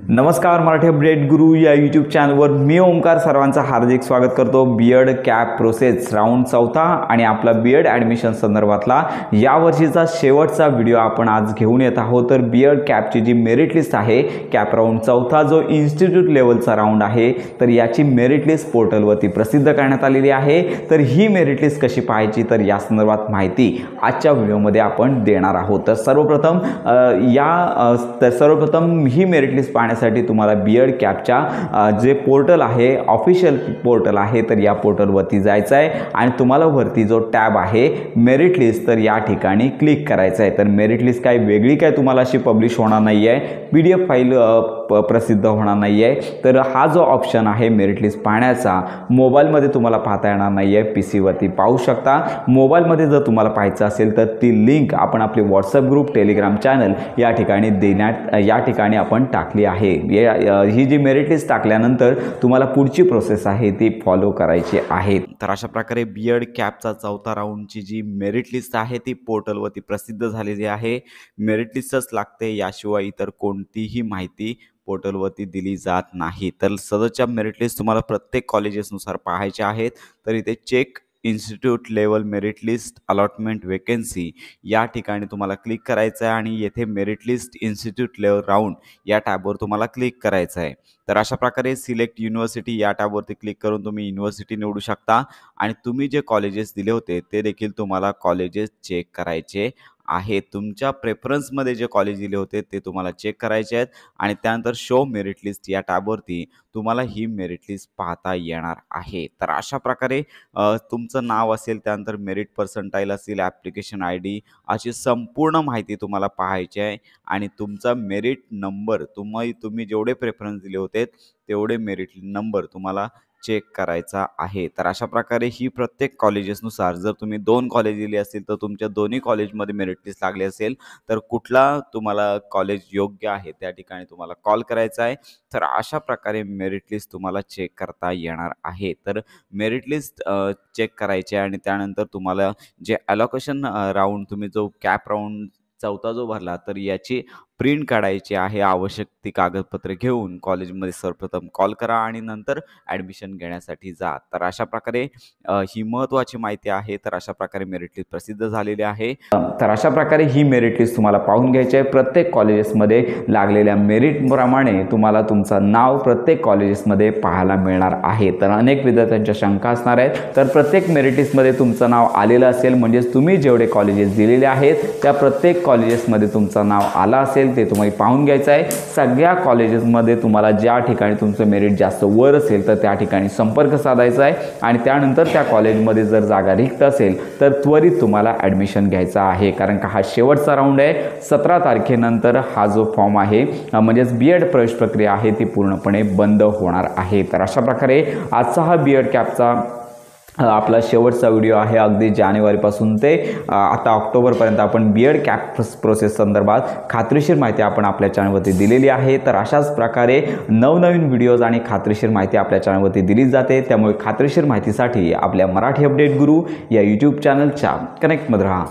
नमस्कार, मराठी अपडेट गुरु या यूट्यूब चॅनलवर मी ओमकार सर्वांचं हार्दिक स्वागत करतो। बीएड कॅप प्रोसेस राऊंड चौथा आणि आपला बीएड ॲडमिशन संदर्भातला या वर्षीचा शेवटचा व्हिडिओ आपण आज घेऊन येत आहोत। तर बीएड कॅपची जी मेरिट लिस्ट आहे, कॅप राऊंड चौथा जो इन्स्टिट्यूट लेवलचा राऊंड आहे, तर याची मेरिट लिस्ट पोर्टलवरती प्रसिद्ध करण्यात आलेली आहे। तर ही मेरिट लिस्ट कशी पाहायची, तर या संदर्भात माहिती आजच्या व्हिडिओमध्ये आपण देणार आहोत। तर सर्वप्रथम ही मेरिट लिस्ट पाहण्यासाठी तुम्हाला बीएड कॅपच्या जे पोर्टल आहे, ऑफिशियल पोर्टल आहे, तर या पोर्टलवरती जायचं आहे आणि तुम्हाला वरती जो टॅब आहे मेरिट लिस्ट, तर या ठिकाणी क्लिक करायचं आहे। तर मेरिट लिस्ट काय वेगळी काय तुम्हाला अशी पब्लिश होणार नाही आहे, PDF फाईल प्रसिद्ध होणार नाही आहे। तर हा जो ऑप्शन आहे मेरिट लिस्ट पाहण्याचा, मोबाईलमध्ये तुम्हाला पाहता येणार नाही आहे, PC वरती पाहू शकता। मोबाईलमध्ये जर तुम्हाला पाहायचं असेल तर ती लिंक आपण आपले व्हॉट्सअप ग्रुप, टेलिग्राम चॅनल या ठिकाणी आपण टाकली आहे। ही जी मेरिट लिस्ट टाकल्यानंतर तुम्हाला पुढची प्रोसेस आहे ती फॉलो करायची आहे। तर अशा प्रकारे बीएड कॅपचा चौथा राऊंडची जी मेरिट लिस्ट आहे ती पोर्टलवरती प्रसिद्ध झालेली आहे। मेरिट लिस्टच लागते, याशिवाय इतर कोणतीही माहिती पोर्टलवरती दिली जात नाही। तर सदरच्या मेरिट लिस्ट तुम्हाला प्रत्येक कॉलेजेसनुसार पाहायचे आहेत। तर इथे check institute level merit list allotment vacancy या ठिकाणी तुम्हाला क्लिक करायचं आहे आणि येथे merit list institute level round या टॅबवर तुम्हाला क्लिक करायचं आहे। तर अशा प्रकारे सिलेक्ट युनिव्हर्सिटी या टॅबवरती क्लिक करून तुम्ही युनिव्हर्सिटी निवडू शकता आणि तुम्ही जे कॉलेजेस दिले होते ते देखील तुम्हाला कॉलेजेस चेक करायचे आहे। तुमच्या प्रेफरन्समध्ये जे कॉलेज दिले होते ते तुम्हाला चेक करायचे आहेत आणि त्यानंतर शो मेरिट लिस्ट या टॅबवरती तुम्हाला ही मेरिट लिस्ट पाहता येणार आहे। तर अशा प्रकारे तुमचं नाव असेल, त्यानंतर मेरिट पर्सेंटाईल असेल, ॲप्लिकेशन ID अशी संपूर्ण माहिती तुम्हाला पाहायची आहे आणि तुमचा मेरिट नंबर तुम्ही जेवढे प्रेफरन्स दिले होते तेवढे मेरिट नंबर तुम्हाला चेक करायचा आहे। तर अशा प्रकारे ही प्रत्येक कॉलेजेसनुसार, जर तुम्ही 2 कॉलेज दिली असतील तर तुमच्या दोन्ही कॉलेजमध्ये मेरिट लिस्ट लागली असेल तर कुठला तुम्हाला कॉलेज योग्य आहे त्या ठिकाणी तुम्हाला कॉल करायचा आहे। तर अशा प्रकारे मेरिट लिस्ट तुम्हाला चेक करता येणार आहे। तर मेरिट लिस्ट चेक करायची आणि त्यानंतर तुम्हाला जे ॲलोकेशन राऊंड तुम्ही जो कॅप राऊंड चौथा जो भरला, तर याची प्रिंट काढायची आहे। आवश्यक ती कागदपत्रे घेऊन कॉलेजमध्ये सर्वप्रथम कॉल करा आणि नंतर ॲडमिशन घेण्यासाठी जा। तर अशा प्रकारे ही महत्त्वाची माहिती आहे। तर अशा प्रकारे मेरिट लिस्ट प्रसिद्ध झालेली आहे। तर अशा प्रकारे ही मेरिट लिस्ट तुम्हाला पाहून घ्यायची आहे। प्रत्येक कॉलेजेसमध्ये लागलेल्या मेरिटप्रमाणे तुम्हाला तुमचं नाव प्रत्येक कॉलेजेसमध्ये पाहायला मिळणार आहे। तर अनेक विद्यार्थ्यांच्या शंका असणार आहेत, तर प्रत्येक मेरिट लिस्टमध्ये तुमचं नाव आलेलं असेल, म्हणजेच तुम्ही जेवढे कॉलेजेस दिलेले आहेत त्या प्रत्येक कॉलेजेसमध्ये तुमचं नाव आलं असेल ते तुम्हाला पाहून घ्यायचं आहे। सगळ्या कॉलेजेसमध्ये तुम्हाला ज्या ठिकाणी तुमचं मेरिट जास्त वर असेल तर त्या ठिकाणी संपर्क साधायचा आहे आणि त्यानंतर त्या कॉलेजमध्ये जर जागा रिक्त असेल तर त्वरित तुम्हाला ॲडमिशन घ्यायचं आहे, कारण का हा शेवटचा राऊंड आहे। 17 तारखेनंतर हा जो फॉर्म आहे, म्हणजेच बीएड प्रवेश प्रक्रिया आहे, ती पूर्णपणे बंद होणार आहे। तर अशा प्रकारे आजचा हा बीएड कॅपचा आपला शेवटचा व्हिडिओ आहे। अगदी जानेवारीपासून ते आता ऑक्टोबरपर्यंत आपण बीएड कॅप प्रोसेस संदर्भात खात्रीशीर माहिती आपण आपल्या चॅनलवरती दिलेली आहे। तर अशाच प्रकारे नवनवीन व्हिडिओज आणि खात्रीशीर माहिती आपल्या चॅनलवरती दिली जाते। त्यामुळे खात्रीशीर माहितीसाठी आपल्या मराठी अपडेट गुरु या यूट्यूब चॅनलच्या कनेक्टमध्ये राहा।